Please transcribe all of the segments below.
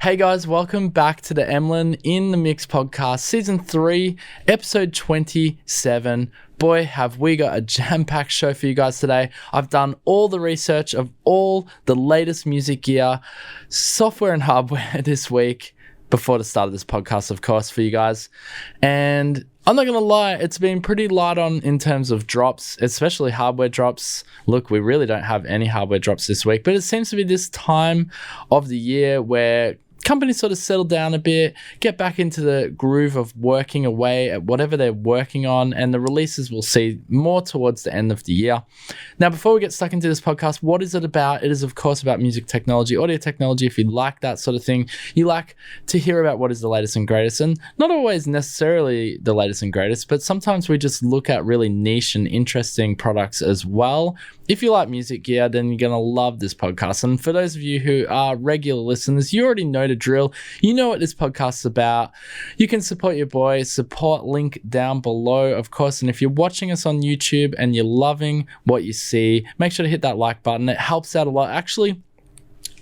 Hey guys, welcome back to the Emlyn in the Mix podcast, season 3, episode 27. Boy, have we got a jam-packed show for you guys today. I've done all the research of all the latest music gear, software and hardware this week, before the start of this podcast, of course, for you guys. And I'm not going to lie, it's been pretty light on in terms of drops, especially hardware drops. Look, we really don't have any hardware drops this week, but it seems to be this time of the year where companies sort of settle down a bit, get back into the groove of working away at whatever they're working on, and the releases we'll see more towards the end of the year. Now, before we get stuck into this podcast, what is it about? It is, of course, about music technology, audio technology. If you like that sort of thing, you like to hear about what is the latest and greatest, and not always necessarily the latest and greatest, but sometimes we just look at really niche and interesting products as well. If you like music gear, then you're going to love this podcast. And for those of you who are regular listeners, you already know the drill. You know what this podcast is about. You can support your boy, support link down below, of course. And if you're watching us on YouTube and you're loving what you see, make sure to hit that like button. It helps out a lot. Actually,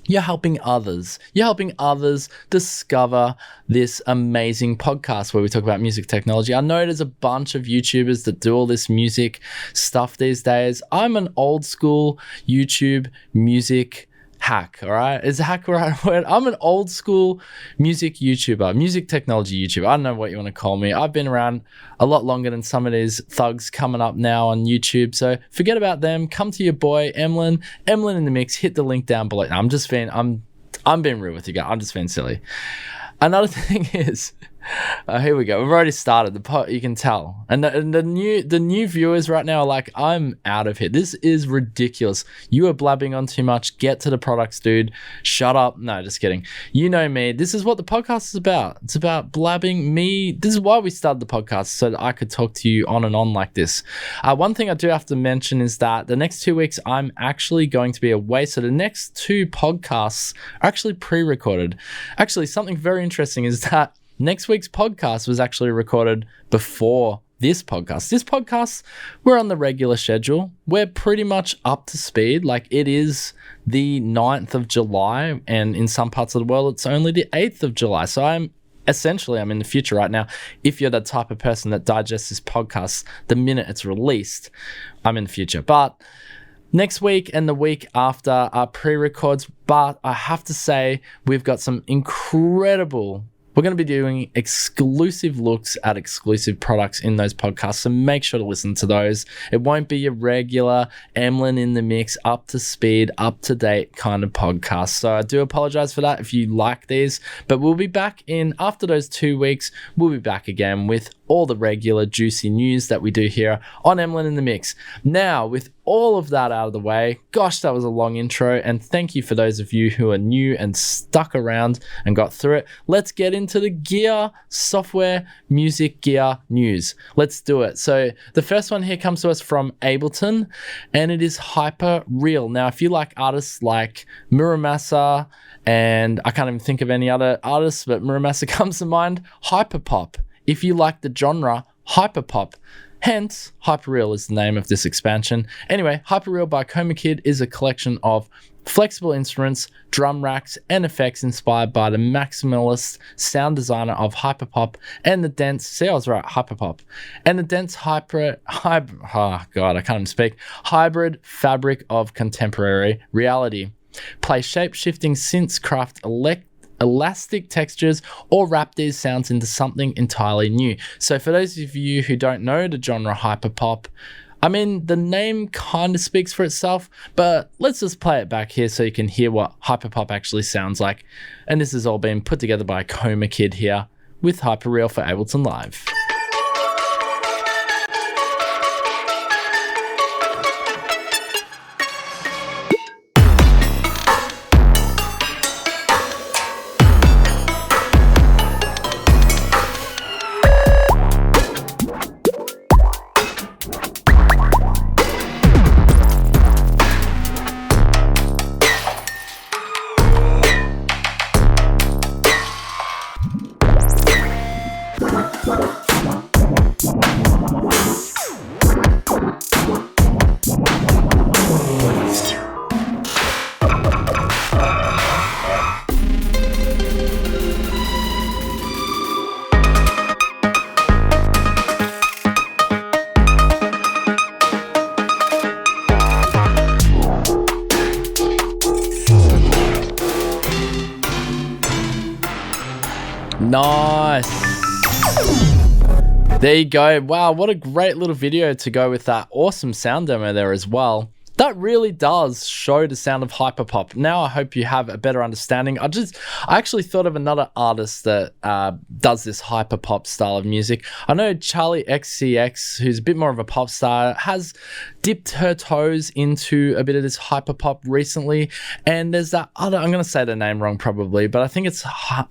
you're helping others. You're helping others discover this amazing podcast where we talk about music technology. I know there's a bunch of YouTubers that do all this music stuff these days. I'm an old school YouTube music hack, all right? Is hack the right word? I'm an old school music YouTuber, music technology YouTuber. I don't know what you want to call me. I've been around a lot longer than some of these thugs coming up now on YouTube. So forget about them. Come to your boy, Emlyn in the Mix. Hit the link down below. No, I'm being real with you guys. I'm just being silly. Another thing is, here we go. We've already started the pot. You can tell, and the new viewers right now are like, I'm out of here. This is ridiculous. You are blabbing on too much. Get to the products, dude. Shut up. No, just kidding. You know me. This is what the podcast is about. It's about blabbing me. This is why we started the podcast, so that I could talk to you on and on like this. One thing I do have to mention is that the next 2 weeks I'm actually going to be away. So the next 2 podcasts are actually pre-recorded. Actually, something very interesting is that next week's podcast was actually recorded before this podcast. This podcast, we're on the regular schedule. We're pretty much up to speed. Like, it is the 9th of July, and in some parts of the world, it's only the 8th of July. So I'm in the future right now. If you're the type of person that digests this podcast the minute it's released, I'm in the future. But next week and the week after are pre-records. But I have to say, we've got some incredible... We're going to be doing exclusive looks at exclusive products in those podcasts, so make sure to listen to those. It won't be your regular Emlyn in the Mix, up to speed, up to date kind of podcast. So I do apologize for that if you like these, but we'll be back after those 2 weeks, we'll be back again with all the regular juicy news that we do here on Emlyn in the Mix. Now, with all of that out of the way, gosh, that was a long intro, and thank you for those of you who are new and stuck around and got through it. Let's get into the gear, software, music gear news. Let's do it. So the first one here comes to us from Ableton, and it is Hyper Real. Now, if you like artists like Muramasa, and I can't even think of any other artists, but Muramasa comes to mind, hyperpop. If you like the genre, hyperpop. Hence, Hyperreal is the name of this expansion. Anyway, Hyperreal by Coma Kid is a collection of flexible instruments, drum racks, and effects inspired by the maximalist sound designer of hyperpop and the dense, hyperpop, and the dense hybrid fabric of contemporary reality. Play shape-shifting synths, craft elastic textures, or wrap these sounds into something entirely new. So for those of you who don't know the genre hyperpop, I mean, the name kind of speaks for itself, but let's just play it back here so you can hear what hyperpop actually sounds like. And this has all been put together by Coma Kid here with Hyperreal for Ableton Live. Nice. There you go. Wow, what a great little video to go with that awesome sound demo there as well. That really does show the sound of hyperpop. Now I hope you have a better understanding. I actually thought of another artist that does this hyperpop style of music. I know Charlie XCX, who's a bit more of a pop star, has dipped her toes into a bit of this hyperpop recently. And there's that other, I'm going to say the name wrong probably, but I think it's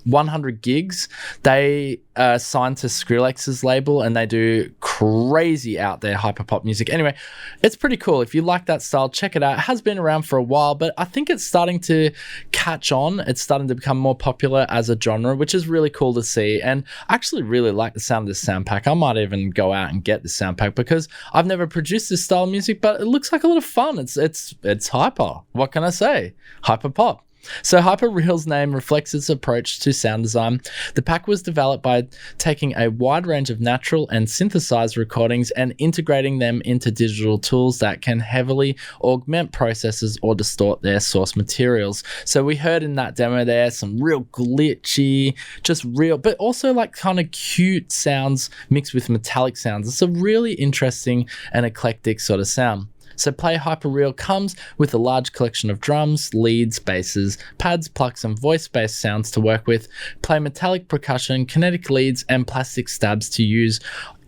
100 Gigs. They signed to Skrillex's label and they do crazy out there hyperpop music. Anyway, it's pretty cool. If you like that style, check it out. It has been around for a while, but I think it's starting to catch on. It's starting to become more popular as a genre, which is really cool to see. And I actually really like the sound of this sound pack. I might even go out and get this sound pack because I've never produced this style of music, but it looks like a lot of fun. It's hyper. What can I say? Hyper pop. So Hyperreal's name reflects its approach to sound design. The pack was developed by taking a wide range of natural and synthesized recordings and integrating them into digital tools that can heavily augment processes or distort their source materials. So we heard in that demo there some real glitchy, just real, but also like kind of cute sounds mixed with metallic sounds. It's a really interesting and eclectic sort of sound. So Play Hyperreal comes with a large collection of drums, leads, basses, pads, plucks, and voice-based sounds to work with. Play metallic percussion, kinetic leads, and plastic stabs to use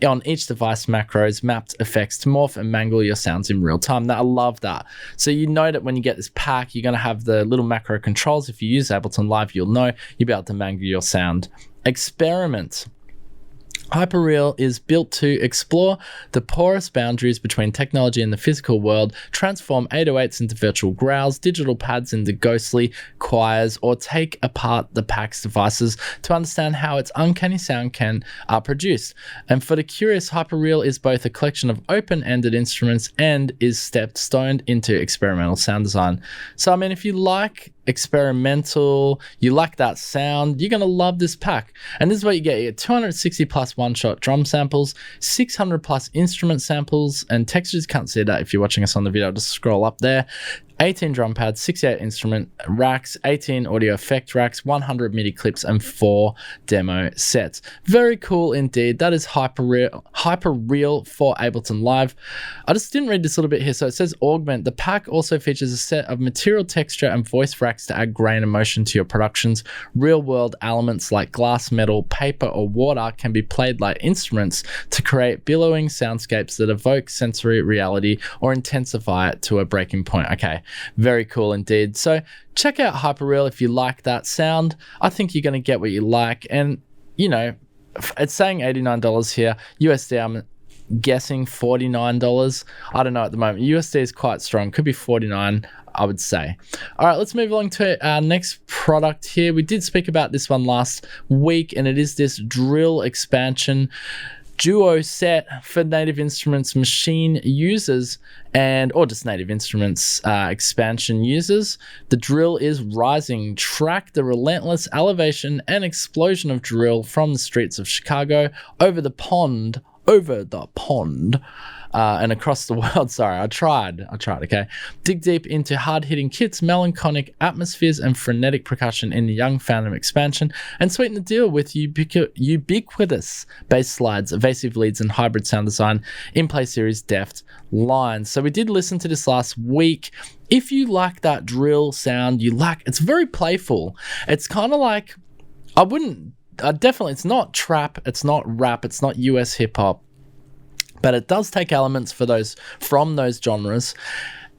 on each device macros, mapped effects to morph and mangle your sounds in real time. Now, I love that. So you know that when you get this pack, you're going to have the little macro controls. If you use Ableton Live, you'll know you'll be able to mangle your sound. Experiment. Hyperreal is built to explore the porous boundaries between technology and the physical world, transform 808s into virtual growls, digital pads into ghostly choirs, or take apart the pack's devices to understand how its uncanny sound can produce. And for the curious, Hyperreal is both a collection of open-ended instruments and is step-stoned into experimental sound design. So, I mean, if you like experimental, you like that sound, you're going to love this pack. And this is what you get. You get 260 plus one-shot drum samples, 600 plus instrument samples and textures. Can't see that if you're watching us on the video, just scroll up there. 18 drum pads, 68 instrument racks, 18 audio effect racks, 100 MIDI clips, and 4 demo sets. Very cool indeed. That is Hyperreal for Ableton Live. I just didn't read this little bit here. So it says augment. The pack also features a set of material, texture, and voice racks to add grain and motion to your productions. Real-world elements like glass, metal, paper, or water can be played like instruments to create billowing soundscapes that evoke sensory reality or intensify it to a breaking point. Okay. Very cool indeed. So check out Hyperreal if you like that sound. I think you're going to get what you like. And, you know, it's saying $89 here. USD, I'm guessing $49. I don't know at the moment. USD is quite strong. Could be $49, I would say. All right, let's move along to our next product here. We did speak about this one last week, and it is this drill expansion duo set for Native Instruments machine users or just Native Instruments expansion users. The drill is rising. Track the relentless elevation and explosion of drill from the streets of Chicago over the pond, and across the world. Sorry, I tried, okay? Dig deep into hard-hitting kits, melancholic atmospheres, and frenetic percussion in the Young Phantom expansion, and sweeten the deal with ubiquitous bass slides, evasive leads, and hybrid sound design in Play Series deft lines. So we did listen to this last week. If you like that drill sound, it's very playful. It's kind of like, it's not trap, it's not rap, it's not US hip-hop, but it does take elements from those genres,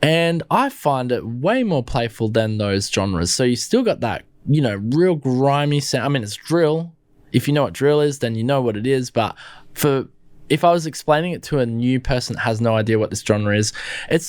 and I find it way more playful than those genres. So you still got that, you know, real grimy sound. I mean, it's drill. If you know what drill is, then you know what it is. But if I was explaining it to a new person that has no idea what this genre is, it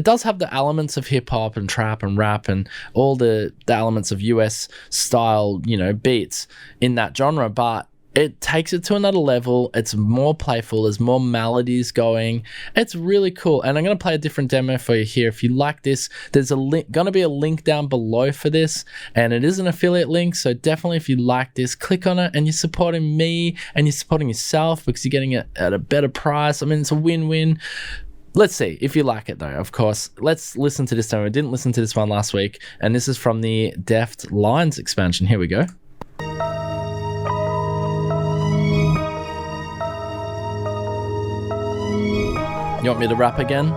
does have the elements of hip hop and trap and rap and all the elements of US style, you know, beats in that genre, but it takes it to another level. It's more playful. There's more melodies going. It's really cool. And I'm going to play a different demo for you here. If you like this, there's going to be a link down below for this. And it is an affiliate link. So definitely if you like this, click on it, and you're supporting me and you're supporting yourself because you're getting it at a better price. I mean, it's a win-win. Let's see if you like it though, of course. Let's listen to this demo. We didn't listen to this one last week. And this is from the Deft Lines expansion. Here we go. You want me to rap again?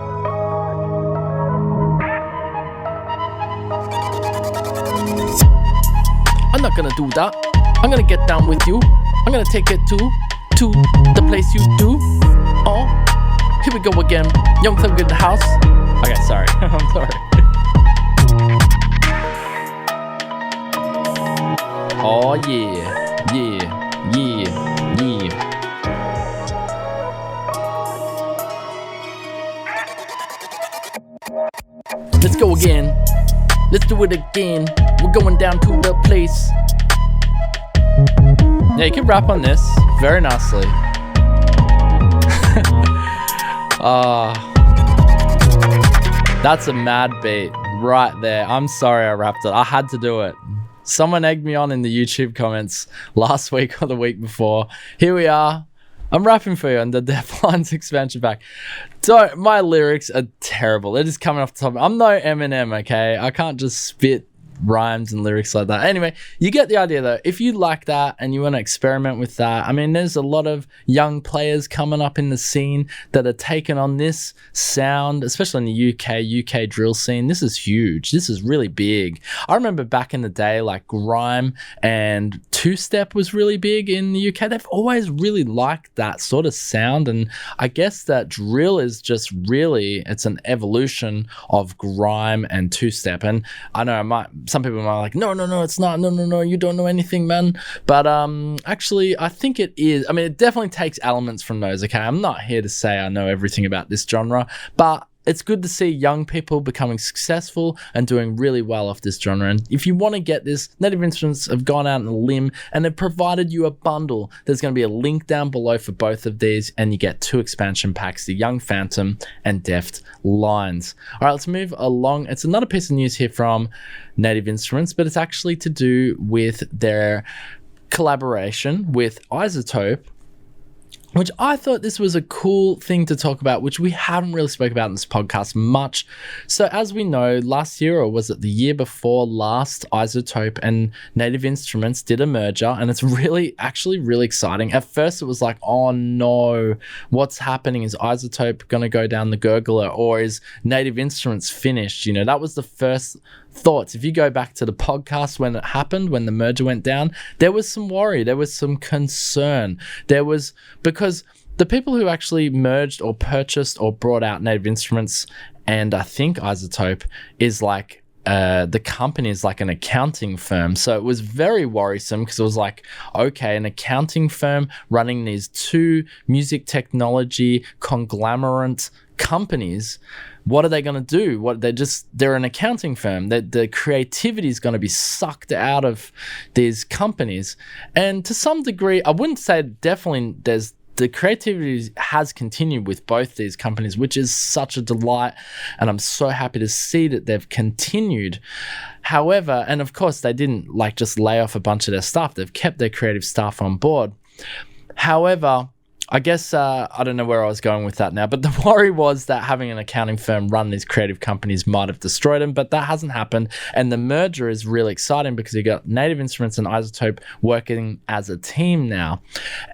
I'm not gonna do that. I'm gonna get down with you. I'm gonna take it to the place you do. Oh, here we go again. Young Thug in the house. Okay, sorry. I'm sorry. Oh yeah, yeah, yeah, yeah. Let's go again. Let's do it again. We're going down to the place. Yeah, you can rap on this very nicely. That's a mad beat right there. I'm sorry I rapped it. I had to do it. Someone egged me on in the YouTube comments last week or the week before. Here we are. I'm rapping for you on the Deaflines expansion pack. My lyrics are terrible. They're just coming off the top. I'm no Eminem, okay? I can't just spit rhymes and lyrics like that. Anyway, you get the idea though. If you like that and you want to experiment with that, I mean, there's a lot of young players coming up in the scene that are taking on this sound, especially in the UK drill scene. This is huge. This is really big. I remember back in the day, like grime and two-step was really big in the UK. They've always really liked that sort of sound, and I guess that drill is just really, it's an evolution of grime and two-step. And I know some people might be like, no, it's not. No, you don't know anything, man. But actually, I think it is. I mean, it definitely takes elements from those, okay? I'm not here to say I know everything about this genre, but it's good to see young people becoming successful and doing really well off this genre. And if you want to get this, Native Instruments have gone out on a limb and they've provided you a bundle. There's going to be a link down below for both of these, and you get 2 expansion packs, the Young Phantom and Deft Lines. All right, let's move along. It's another piece of news here from Native Instruments, but it's actually to do with their collaboration with iZotope, which I thought this was a cool thing to talk about, which we haven't really spoke about in this podcast much. So as we know, last year, or was it the year before last, iZotope and Native Instruments did a merger, and it's actually really exciting. At first it was like, oh no, what's happening? Is iZotope going to go down the gurgler, or is Native Instruments finished? You know, that was the first thoughts. If you go back to the podcast when it happened, when the merger went down, there was some worry, there was some concern. Because the people who actually merged or purchased or brought out Native Instruments, and I think iZotope is like the company is like an accounting firm. So it was very worrisome, because it was like, okay, an accounting firm running these 2 music technology conglomerate companies, what are they going to do? They're an accounting firm. The creativity is going to be sucked out of these companies. And to some degree, I wouldn't say definitely the creativity has continued with both these companies, which is such a delight. And I'm so happy to see that they've continued. However, and of course, they didn't like just lay off a bunch of their staff. They've kept their creative staff on board. However, I guess, I don't know where I was going with that now, but the worry was that having an accounting firm run these creative companies might have destroyed them, but that hasn't happened. And the merger is really exciting, because you got Native Instruments and iZotope working as a team now.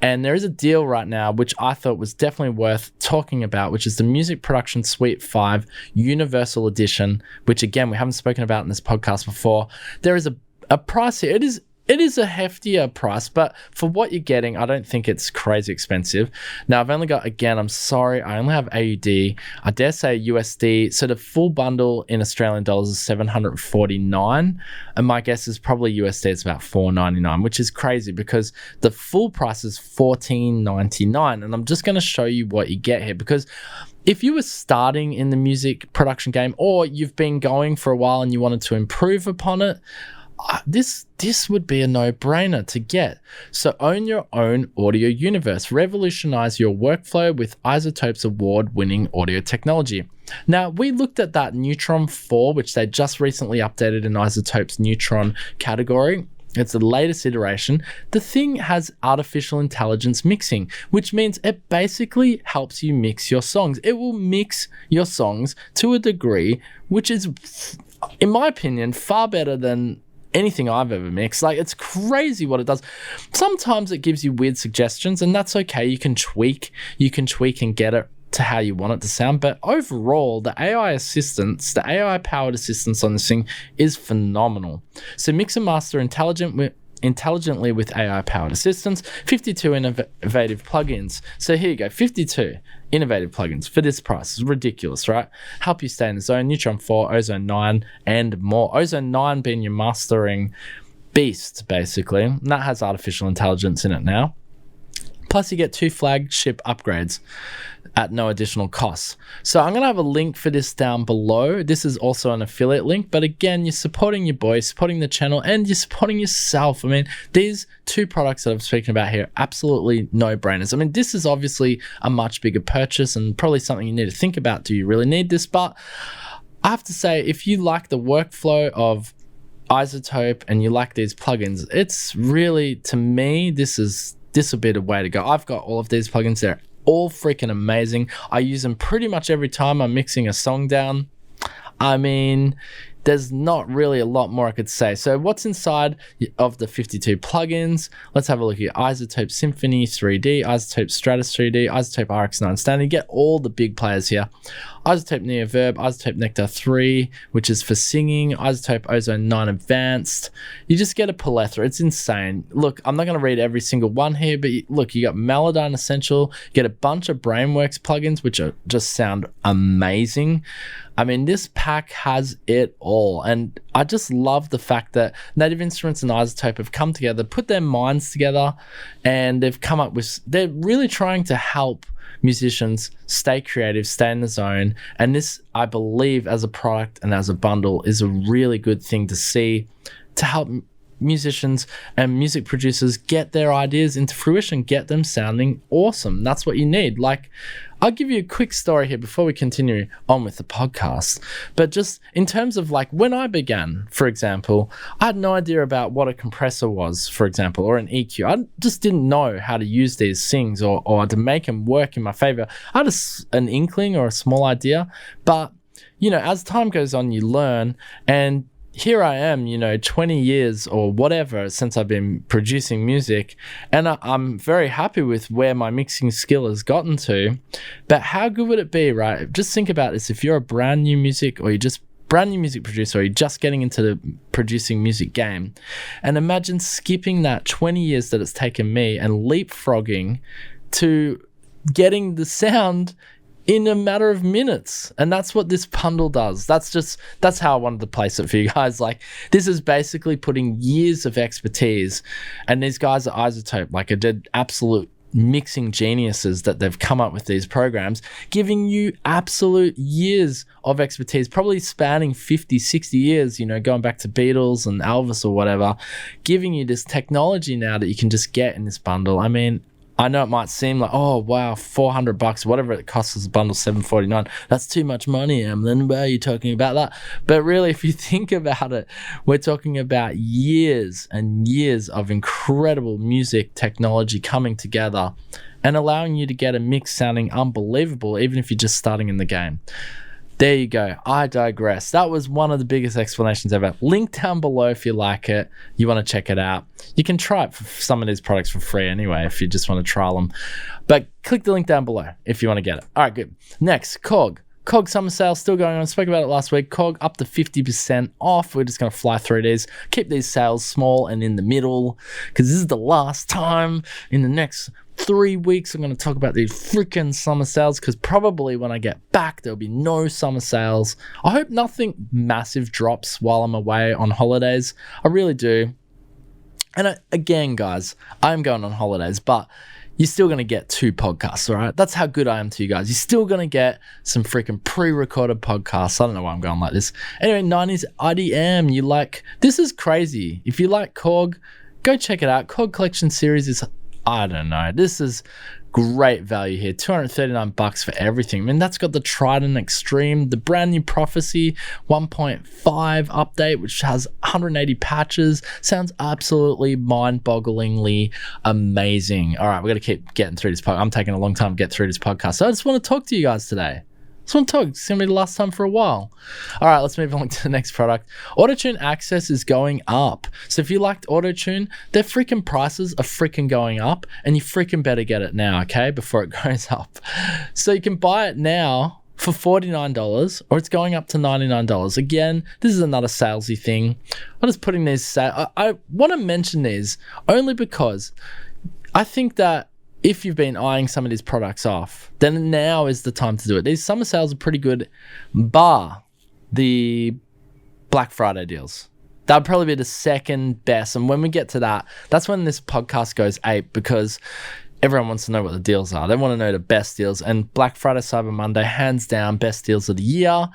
And there is a deal right now, which I thought was definitely worth talking about, which is the Music Production Suite 5 Universal Edition, which again, we haven't spoken about in this podcast before. There is a price here. It is a heftier price, but for what you're getting, I don't think it's crazy expensive. Now, I've only got, again, I'm sorry, I only have AUD. I dare say USD. So the full bundle in Australian dollars is $749. And my guess is probably USD it's about $4.99, which is crazy, because the full price is $14.99. And I'm just going to show you what you get here, because if you were starting in the music production game, or you've been going for a while and you wanted to improve upon it, this would be a no-brainer to get. So own your own audio universe. Revolutionize your workflow with iZotope's award-winning audio technology. Now, we looked at that Neutron 4, which they just recently updated in iZotope's Neutron category. It's the latest iteration. The thing has artificial intelligence mixing, which means it basically helps you mix your songs. It will mix your songs to a degree which is, in my opinion, far better than anything I've ever mixed. Like, it's crazy what it does. Sometimes it gives you weird suggestions, and that's okay. You can tweak and get it to how you want it to sound. But overall, the AI assistance, the AI powered assistance on this thing is phenomenal. So mix and master intelligently with AI powered assistance, 52 innovative plugins. So here you go, 52 innovative plugins for this price. It's ridiculous, right? Help you stay in the zone, Neutron 4, Ozone 9, and more. Ozone 9 being your mastering beast, basically. And that has artificial intelligence in it now. Plus you get 2 flagship upgrades at no additional cost. So I'm going to have a link for this down below. This is also an affiliate link, but again, you're supporting your boy, supporting the channel, and you're supporting yourself. I mean, these 2 products that I'm speaking about here, absolutely no-brainers. I mean, this is obviously a much bigger purchase and probably something you need to think about. Do you really need this? But I have to say, if you like the workflow of iZotope and you like these plugins, it's really, to me, this will be the way to go. I've got all of these plugins. They're all freaking amazing. I use them pretty much every time I'm mixing a song down. I mean, there's not really a lot more I could say. So what's inside of the 52 plugins? Let's have a look here. iZotope Symphony 3D, iZotope Stratus 3D, iZotope RX9 Standard. You get all the big players here. iZotope Reverb, iZotope Nectar 3, which is for singing, iZotope Ozone 9 Advanced. You just get a plethora. It's insane. Look, I'm not going to read every single one here, but look, you got Melodyne Essential, you get a bunch of Brainworks plugins, which just sound amazing. I mean, this pack has it all. And I just love the fact that Native Instruments and iZotope have come together, put their minds together, and they've come up with, they're really trying to help musicians stay creative, stay in the zone. And this, I believe, as a product and as a bundle, is a really good thing to see to help musicians and music producers get their ideas into fruition, get them sounding awesome. That's what you need. Like, I'll give you a quick story here before we continue on with the podcast. But just in terms of like when I began, for example, I had no idea about what a compressor was, for example, or an EQ. I just didn't know how to use these things or to make them work in my favor. I had an inkling or a small idea, but you know, as time goes on, you learn. And here I am, 20 years or whatever since I've been producing music, and I'm very happy with where my mixing skill has gotten to. But how good would it be, right? Just think about this. If you're a brand new music producer, or you're just getting into the producing music game, and imagine skipping that 20 years that it's taken me and leapfrogging to getting the sound in a matter of minutes. And that's what this bundle does. That's how I wanted to place it for you guys. Like, this is basically putting years of expertise, and these guys at iZotope, like, are dead absolute mixing geniuses that they've come up with these programs, giving you absolute years of expertise, probably spanning 50, 60 years, going back to Beatles and Elvis or whatever, giving you this technology now that you can just get in this bundle. I mean, I know it might seem like, oh wow, $400, whatever it costs as a bundle, $749. That's too much money, Emlyn. Why are you talking about that? But really, if you think about it, we're talking about years and years of incredible music technology coming together and allowing you to get a mix sounding unbelievable, even if you're just starting in the game. There you go. I digress. That was one of the biggest explanations ever. Link down below if you like it. You want to check it out. You can try it for some of these products for free anyway if you just want to trial them. But click the link down below if you want to get it. All right, good. Next, Korg. Korg summer sale still going on. I spoke about it last week. Korg up to 50% off. We're just going to fly through these. Keep these sales small and in the middle, because this is the last time. In the next 3 weeks, I'm going to talk about these freaking summer sales, because probably when I get back, there'll be no summer sales. I hope nothing massive drops while I'm away on holidays. I really do. And again, guys, I'm going on holidays, but you're still going to get 2 podcasts, all right? That's how good I am to you guys. You're still going to get some freaking pre-recorded podcasts. I don't know why I'm going like this. Anyway, 90s IDM. This is crazy. If you like Korg, go check it out. Korg Collection Series is, I don't know. This is great value here. $239 for everything. I mean, that's got the Trident Extreme, the brand new Prophecy 1.5 update, which has 180 patches. Sounds absolutely mind-bogglingly amazing. All right, we're going to keep getting through this podcast. I'm taking a long time to get through this podcast, so I just want to talk to you guys today. That's what I'm talking. It's going to be the last time for a while. All right, let's move on to the next product. Autotune access is going up. So if you liked Autotune, their freaking prices are freaking going up, and you freaking better get it now, okay, before it goes up. So you can buy it now for $49, or it's going up to $99. Again, this is another salesy thing. I'm just putting these. I want to mention these only because I think that if you've been eyeing some of these products off, then now is the time to do it. These summer sales are pretty good, bar the Black Friday deals. That would probably be the second best. And when we get to that, that's when this podcast goes ape, because everyone wants to know what the deals are. They want to know the best deals. And Black Friday, Cyber Monday, hands down, best deals of the year.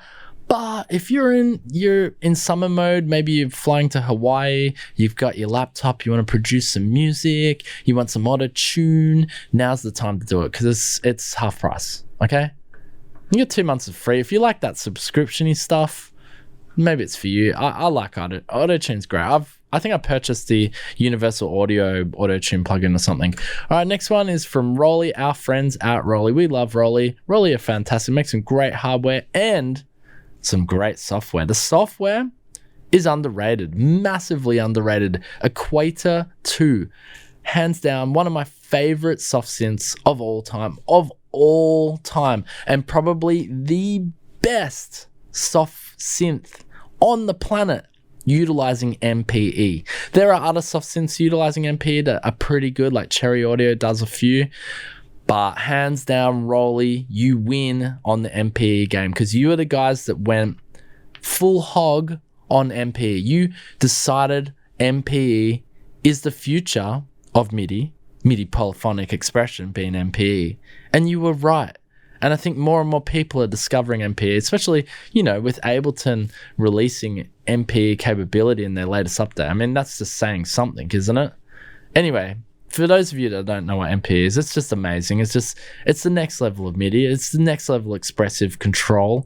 But if you're in summer mode, maybe you're flying to Hawaii, you've got your laptop, you want to produce some music, you want some auto tune, now's the time to do it, because it's half price, okay? You get 2 months of free. If you like that subscription-y stuff, maybe it's for you. I like auto-tune's great. I think I purchased the Universal Audio auto-tune plugin or something. All right, next one is from Roli, our friends at Roli. We love Roli. Roli are fantastic, make some great hardware and some great software. The software is underrated, massively underrated. Equator 2, hands down, one of my favorite soft synths of all time, and probably the best soft synth on the planet utilizing MPE. There are other soft synths utilizing MPE that are pretty good, like Cherry Audio does a few. But hands down, Roli, you win on the MPE game, because you are the guys that went full hog on MPE. You decided MPE is the future of MIDI polyphonic expression being MPE. And you were right. And I think more and more people are discovering MPE, especially, with Ableton releasing MPE capability in their latest update. I mean, that's just saying something, isn't it? Anyway, for those of you that don't know what MPE is, it's just amazing. It's the next level of MIDI. It's the next level of expressive control.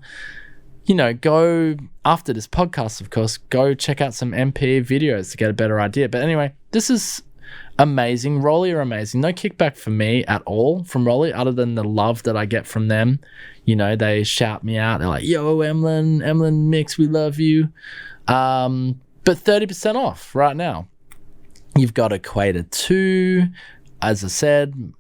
Go after this podcast, of course, go check out some MPE videos to get a better idea. But anyway, this is amazing. Roli are amazing. No kickback for me at all from Roli, other than the love that I get from them. They shout me out. They're like, yo, Emlyn Mix, we love you. But 30% off right now. You've got Equator 2, as I said,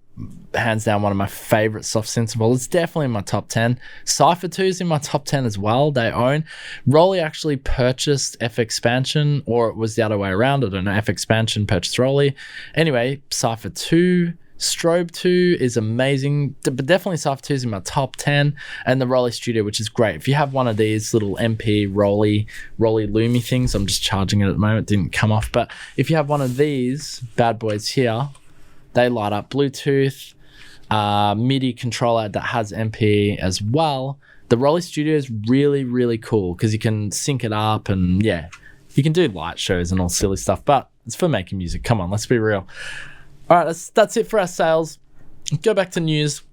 hands down one of my favorite soft synths of all. It's definitely in my top 10. Cypher 2 is in my top 10 as well. They own. Roli actually purchased F Expansion, or it was the other way around. I don't know. F Expansion purchased Roli. Anyway, Cypher 2. Strobe 2 is amazing, but definitely Cypher 2 is in my top 10, and the Roli Studio, which is great. If you have one of these little MP Roli Lumi things, I'm just charging it at the moment, it didn't come off, but if you have one of these bad boys here, they light up Bluetooth, MIDI controller that has MP as well. The Roli Studio is really, really cool because you can sync it up, and yeah, you can do light shows and all silly stuff, but it's for making music. Come on, let's be real. All right, that's it for our sales. Go back to news.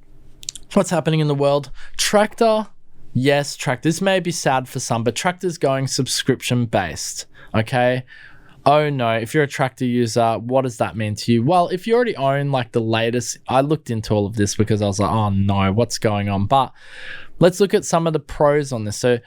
What's happening in the world? Traktor. Yes, Traktor. This may be sad for some, but Traktor's going subscription-based, okay? Oh no, if you're a Traktor user, what does that mean to you? Well, if you already own like the latest, I looked into all of this because I was like, oh no, what's going on? But let's look at some of the pros on this. So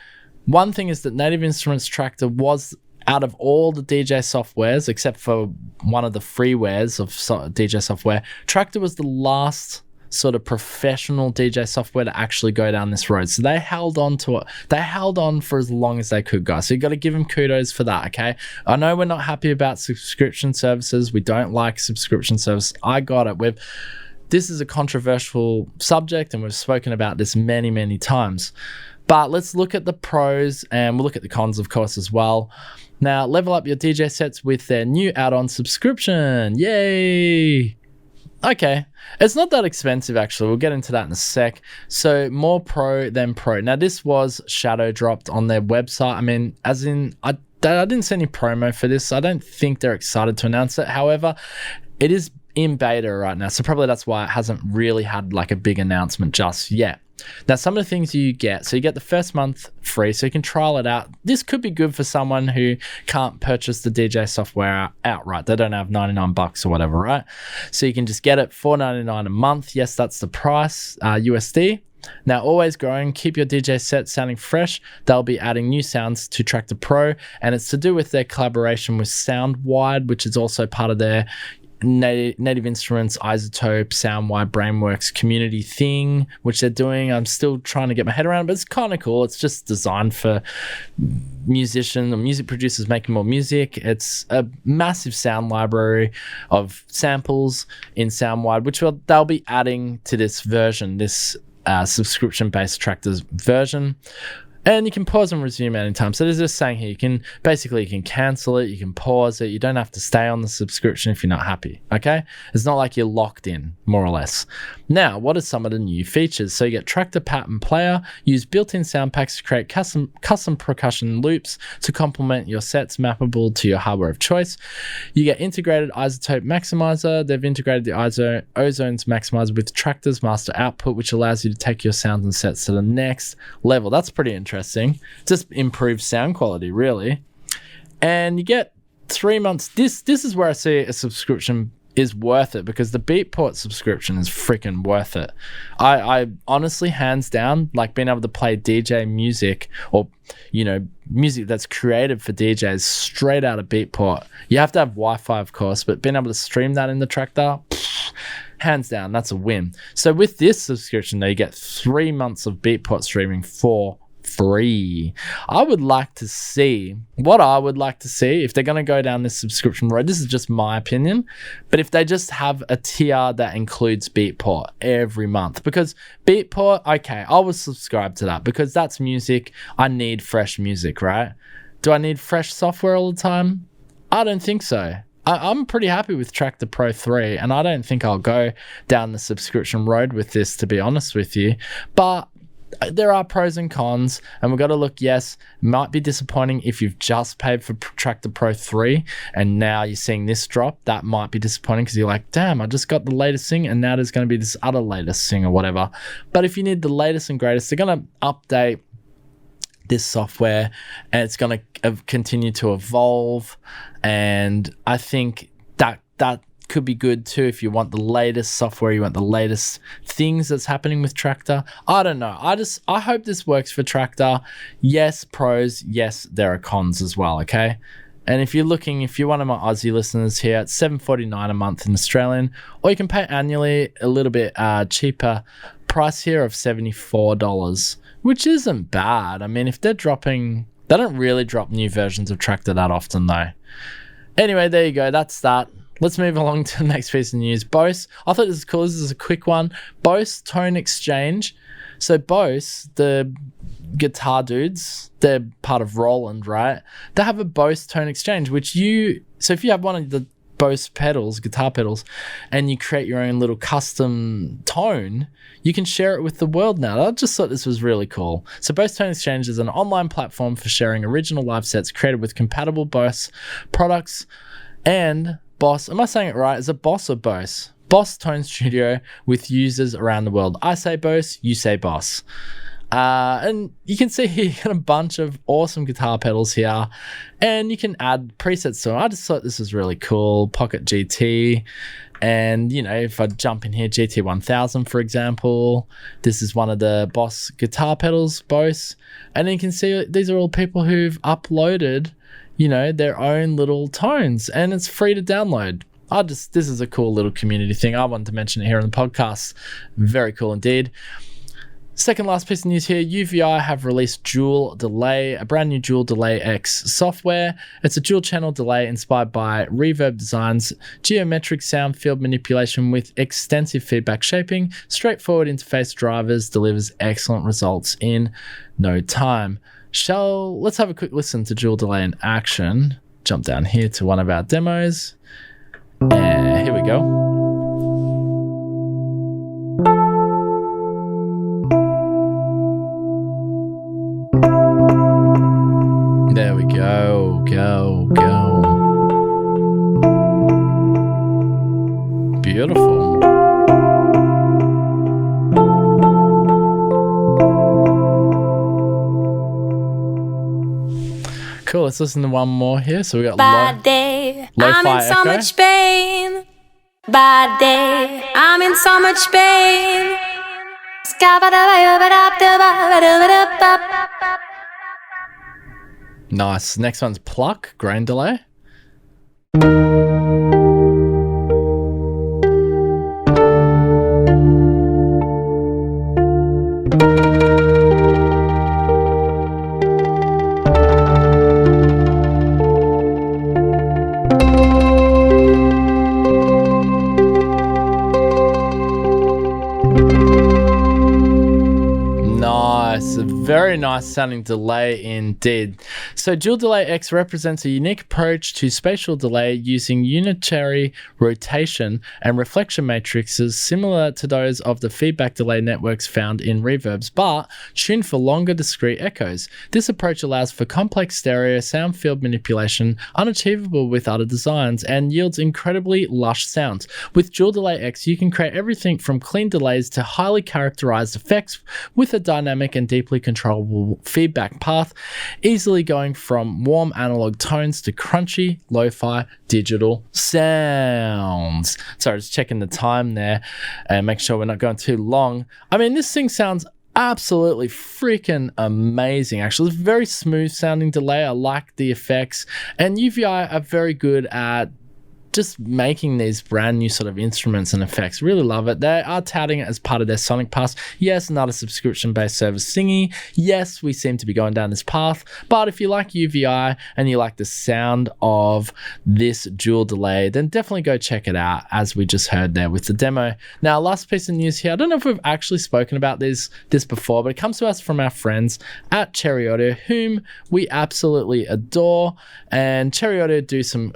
one thing is that Native Instruments Traktor was, out of all the DJ softwares, except for one of the freewares of DJ software, Traktor was the last sort of professional DJ software to actually go down this road. So they held on to it. They held on for as long as they could, guys. So you got to give them kudos for that, okay? I know we're not happy about subscription services. We don't like subscription service. I got it. This is a controversial subject, and we've spoken about this many, many times. But let's look at the pros, and we'll look at the cons, of course, as well. Now, level up your DJ sets with their new add-on subscription. Yay! Okay, it's not that expensive, actually. We'll get into that in a sec. So more pro than pro. Now, this was shadow dropped on their website. I mean, as in, I didn't see any promo for this. So I don't think they're excited to announce it. However, it is in beta right now. So probably that's why it hasn't really had like a big announcement just yet. Now, some of the things you get, so you get the first month free, so you can trial it out. This could be good for someone who can't purchase the DJ software outright. They don't have $99 or whatever, right? So you can just get it $4.99 a month. Yes, that's the price, USD. Now, always growing, keep your DJ set sounding fresh. They'll be adding new sounds to Traktor Pro, and it's to do with their collaboration with Soundwide, which is also part of their Native Instruments, iZotope, Soundwide, Brainworks community thing, which they're doing. I'm still trying to get my head around, but it's kind of cool. It's just designed for musicians or music producers making more music. It's a massive sound library of samples in Soundwide, which they'll be adding to this version, this subscription-based Traktor's version. And you can pause and resume anytime. So there's this saying here, you can cancel it, you can pause it. You don't have to stay on the subscription if you're not happy, okay? It's not like you're locked in, more or less. Now, what are some of the new features? So you get Traktor Pattern Player, use built-in sound packs to create custom percussion loops to complement your sets mappable to your hardware of choice. You get integrated iZotope Maximizer. They've integrated the Ozones Maximizer with Traktor's master output, which allows you to take your sounds and sets to the next level. That's pretty interesting. Just improves sound quality, really. And you get 3 months. This is where I see a subscription is worth it, because the Beatport subscription is freaking worth it. I honestly, hands down, like being able to play DJ music, or music that's created for DJs straight out of Beatport. You have to have Wi-Fi, of course, but being able to stream that in the Traktor, hands down, that's a win. So with this subscription, though, you get 3 months of Beatport streaming for free. I would like to see if they're going to go down this subscription road. This is just my opinion, but if they just have a tier that includes Beatport every month, because Beatport, okay, I will subscribe to that because that's music. I need fresh music, right? Do I need fresh software all the time? I don't think so. I'm pretty happy with Traktor Pro 3, and I don't think I'll go down the subscription road with this, to be honest with you. But there are pros and cons, and we've got to look. Yes, it might be disappointing if you've just paid for Traktor Pro 3 and now you're seeing this drop. That might be disappointing because you're like, damn, I just got the latest thing and now there's going to be this other latest thing or whatever. But if you need the latest and greatest, they're going to update this software and it's going to continue to evolve. And I think that could be good too if you want the latest software, you want the latest things that's happening with Traktor. I don't know. I hope this works for Traktor. Yes, pros. Yes, there are cons as well, okay? And if you're one of my Aussie listeners here, it's $7.49 a month in Australian, or you can pay annually a little bit cheaper price here of $74, which isn't bad. I mean, if they don't really drop new versions of Traktor that often though. Anyway, there you go. That's that. Let's move along to the next piece of news. Bose. I thought this was cool. This is a quick one. Bose Tone Exchange. So Bose, the guitar dudes, they're part of Roland, right? They have a Bose Tone Exchange, so if you have one of the Bose pedals, guitar pedals, and you create your own little custom tone, you can share it with the world now. I just thought this was really cool. So Bose Tone Exchange is an online platform for sharing original live sets created with compatible Bose products and Boss, am I saying it right? Is it Boss or Bose? Boss Tone Studio with users around the world. I say Bose, you say Boss. And you can see here, you got a bunch of awesome guitar pedals here, and you can add presets to them. I just thought this was really cool. Pocket GT, and if I jump in here, GT 1000, for example, this is one of the Boss guitar pedals, Bose, and you can see these are all people who've uploaded their own little tones, and it's free to download. This is a cool little community thing. I wanted to mention it here on the podcast. Very cool indeed. Second last piece of news here, UVI have released Dual Delay, a brand new Dual Delay X software. It's a dual channel delay inspired by Reverb Design's geometric sound field manipulation with extensive feedback shaping. Straightforward interface drivers, delivers excellent results in no time. Let's have a quick listen to Dual Delay in action. Jump down here to one of our demos. And here we go. There we go. Go. Beautiful. Cool, let's listen to one more here. So we got Bad day, lo-fi I'm in so echo. much pain. Bad day, I'm in so much pain. Nice. Next one's Pluck, grain delay. Nice, a very nice sounding delay indeed. So Dual Delay X represents a unique approach to spatial delay using unitary rotation and reflection matrices similar to those of the feedback delay networks found in reverbs, but tuned for longer discrete echoes. This approach allows for complex stereo sound field manipulation unachievable with other designs and yields incredibly lush sounds. With Dual Delay X, you can create everything from clean delays to highly characterized effects with a dynamic and deeply controllable feedback path, easily going from warm analog tones to crunchy lo-fi digital sounds. Sorry, just checking the time there and make sure we're not going too long. I mean, this thing sounds absolutely freaking amazing. Actually, it's a very smooth sounding delay. I like the effects, and UVI are very good at just making these brand new sort of instruments and effects. Really love it. They are touting it as part of their Sonic Pass. Yes, another subscription-based service thingy. Yes, we seem to be going down this path. But if you like UVI and you like the sound of this dual delay, then definitely go check it out, as we just heard there with the demo. Now, last piece of news here. I don't know if we've actually spoken about this before, but it comes to us from our friends at Cherry Audio, whom we absolutely adore. And Cherry Audio do some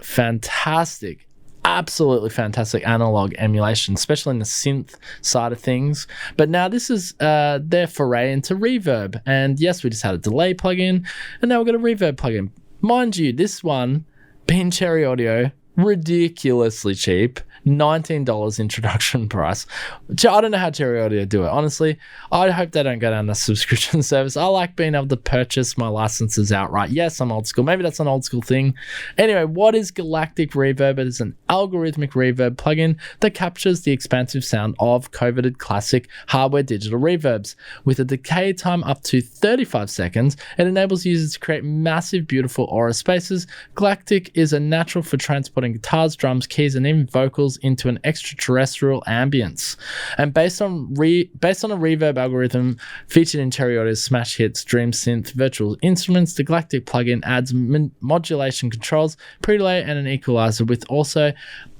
absolutely fantastic analog emulation, especially in the synth side of things. But now this is their foray into reverb. And yes, we just had a delay plugin, and now we've got a reverb plugin. Mind you, this one, being Cherry Audio, ridiculously cheap. $19 introduction price. I don't know how Cherry Audio do it. Honestly, I hope they don't go down the subscription service. I like being able to purchase my licenses outright. Yes, I'm old school. Maybe that's an old school thing. Anyway, what is Galactic Reverb? It is an algorithmic reverb plugin that captures the expansive sound of coveted classic hardware digital reverbs. With a decay time up to 35 seconds, it enables users to create massive, beautiful aura spaces. Galactic is a natural for transporting guitars, drums, keys, and even vocals into an extraterrestrial ambience. And based on a reverb algorithm featured in Cherry Audio's smash hits Dream Synth Virtual Instruments, the Galactic plugin adds modulation controls, pre-delay, and an equalizer, with also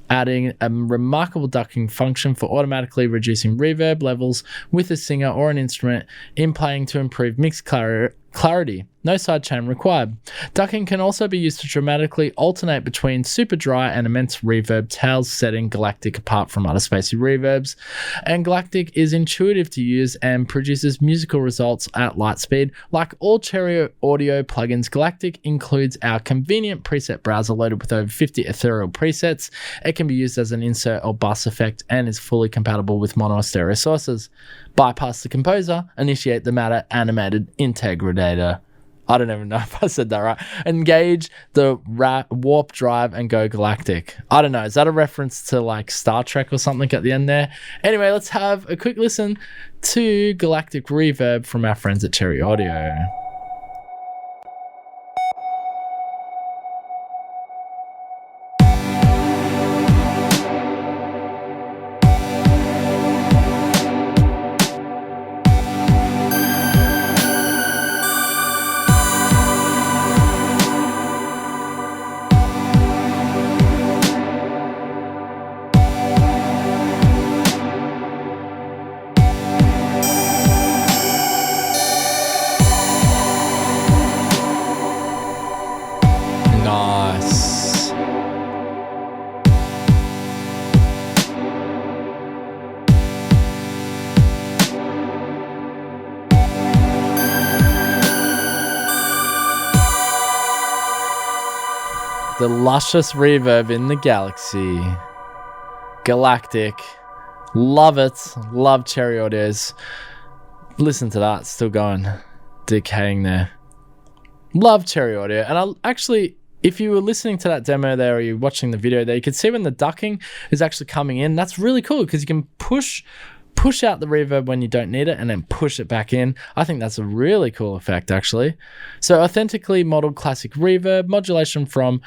adding a remarkable ducking function for automatically reducing reverb levels with a singer or an instrument in playing to improve mix clarity. No sidechain required. Ducking can also be used to dramatically alternate between super dry and immense reverb tails, setting Galactic apart from other spacey reverbs. And Galactic is intuitive to use and produces musical results at light speed. Like all Cherry Audio plugins, Galactic includes our convenient preset browser loaded with over 50 ethereal presets. It can be used as an insert or bus effect and is fully compatible with mono or stereo sources. Bypass the composer, initiate the matter animated integrator. I don't even know if I said that right. Engage the warp drive and go Galactic. I don't know. Is that a reference to like Star Trek or something at the end there? Anyway, let's have a quick listen to Galactic Reverb from our friends at Cherry Audio. Nice. The luscious reverb in the galaxy. Galactic. Love it. Love Cherry Audios. Listen to that. Still going. Decaying there. Love Cherry Audio. And I'll actually, if you were listening to that demo there or you're watching the video there, you can see when the ducking is actually coming in. That's really cool because you can push push out the reverb when you don't need it and then push it back in. I think that's a really cool effect, actually. So authentically modeled classic reverb, modulation from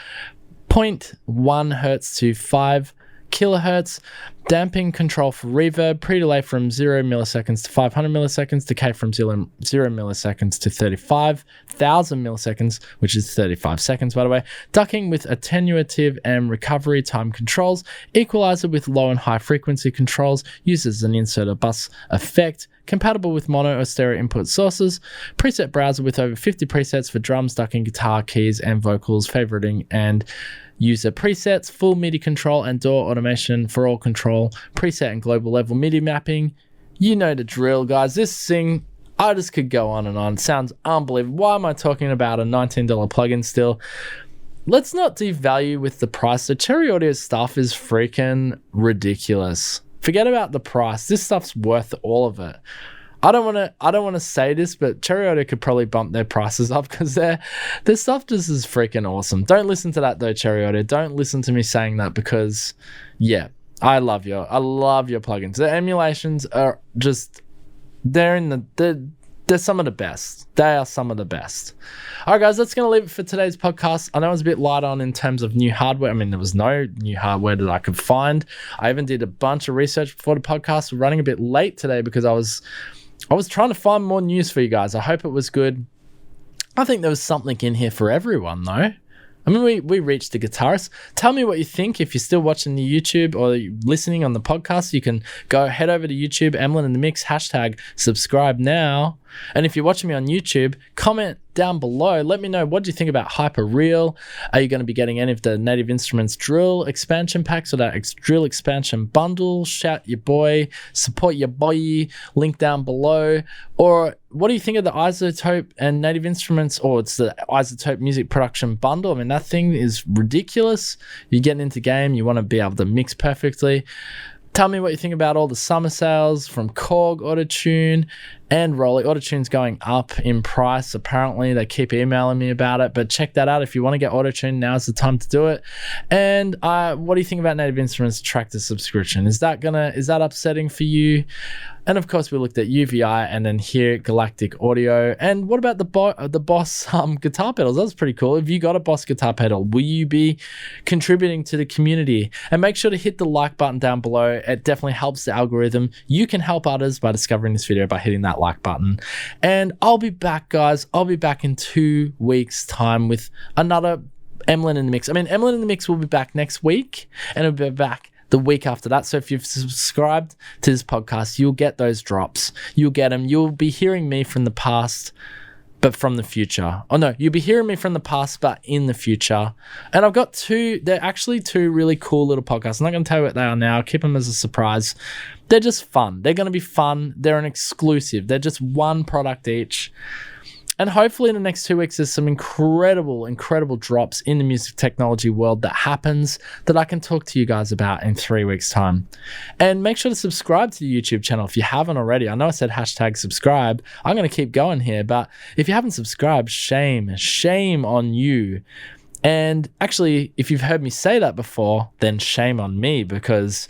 0.1 hertz to 5 kilohertz, damping control for reverb, pre-delay from 0 milliseconds to 500 milliseconds, decay from 0 milliseconds to 35,000 milliseconds, which is 35 seconds, by the way, ducking with attenuative and recovery time controls, equalizer with low and high frequency controls, uses an inserter bus effect, compatible with mono or stereo input sources, preset browser with over 50 presets for drums, ducking, guitar, keys, and vocals, favoriting and user presets, full MIDI control and DAW automation for all control, preset and global level MIDI mapping. You know the drill, guys. This thing, I just could go on and on. It sounds unbelievable. Why am I talking about a $19 plugin still? Let's not devalue with the price. The Cherry Audio stuff is freaking ridiculous. Forget about the price. This stuff's worth all of it. I don't want to say this, but Cherry Audio could probably bump their prices up because their stuff just is freaking awesome. Don't listen to that though, Cherry Audio. Don't listen to me saying that because, yeah, I love your plugins. The emulations are just they're some of the best. They are some of the best. All right, guys, that's going to leave it for today's podcast. I know it was a bit light on in terms of new hardware. I mean, there was no new hardware that I could find. I even did a bunch of research before the podcast. We're running a bit late today because I was trying to find more news for you guys. I hope it was good. I think there was something in here for everyone, though. I mean, we reached the guitarist. Tell me what you think. If you're still watching the YouTube or listening on the podcast, you can head over to YouTube, Emlyn in the Mix, #subscribe now. And if you're watching me on YouTube, comment down below. Let me know, what do you think about Hyperreal? Are you going to be getting any of the Native Instruments drill expansion packs or that drill expansion bundle? Shout your boy, support your boy, link down below. Or what do you think of the iZotope and Native Instruments, or it's the iZotope music production bundle? I mean, that thing is ridiculous. You're getting into game, you want to be able to mix perfectly. Tell me what you think about all the summer sales from Korg, Autotune, and Roli. Autotune's going up in price. Apparently, they keep emailing me about it, but check that out. If you want to get Autotune, now's the time to do it. And what do you think about Native Instruments Traktor subscription? Is that upsetting for you? And of course, we looked at UVI and then here Galactic Audio. And what about the Boss guitar pedals? That was pretty cool. If you got a Boss guitar pedal, will you be contributing to the community? And make sure to hit the like button down below. It definitely helps the algorithm. You can help others by discovering this video by hitting that like button. And I'll be back, guys. I'll be back in 2 weeks' time with another Emlyn in the Mix. I mean, Emlyn in the Mix will be back next week, and it'll be back the week after that. So if you've subscribed to this podcast, you'll get those drops. You'll get them. You'll be hearing me from the past, but from the future. Oh no, you'll be hearing me from the past, but in the future. And I've got they're actually two really cool little podcasts. I'm not going to tell you what they are now. I'll keep them as a surprise. They're just fun. They're going to be fun. They're an exclusive. They're just one product each. And hopefully in the next 2 weeks, there's some incredible drops in the music technology world that happens that I can talk to you guys about in 3 weeks' time. And make sure to subscribe to the YouTube channel if you haven't already. I know I said #subscribe. I'm going to keep going here, but if you haven't subscribed, shame on you. And actually, if you've heard me say that before, then shame on me, because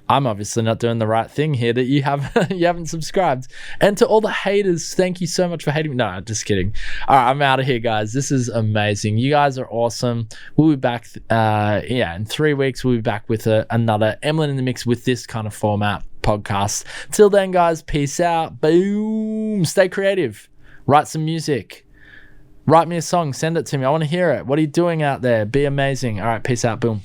I'm obviously not doing the right thing here that you haven't subscribed. And to all the haters, thank you so much for hating me. No, just kidding. All right, I'm out of here, guys. This is amazing. You guys are awesome. We'll be back, in 3 weeks, we'll be back with another Emlyn in the Mix with this kind of format podcast. Till then, guys, peace out. Boom. Stay creative. Write some music. Write me a song. Send it to me. I want to hear it. What are you doing out there? Be amazing. All right, peace out. Boom.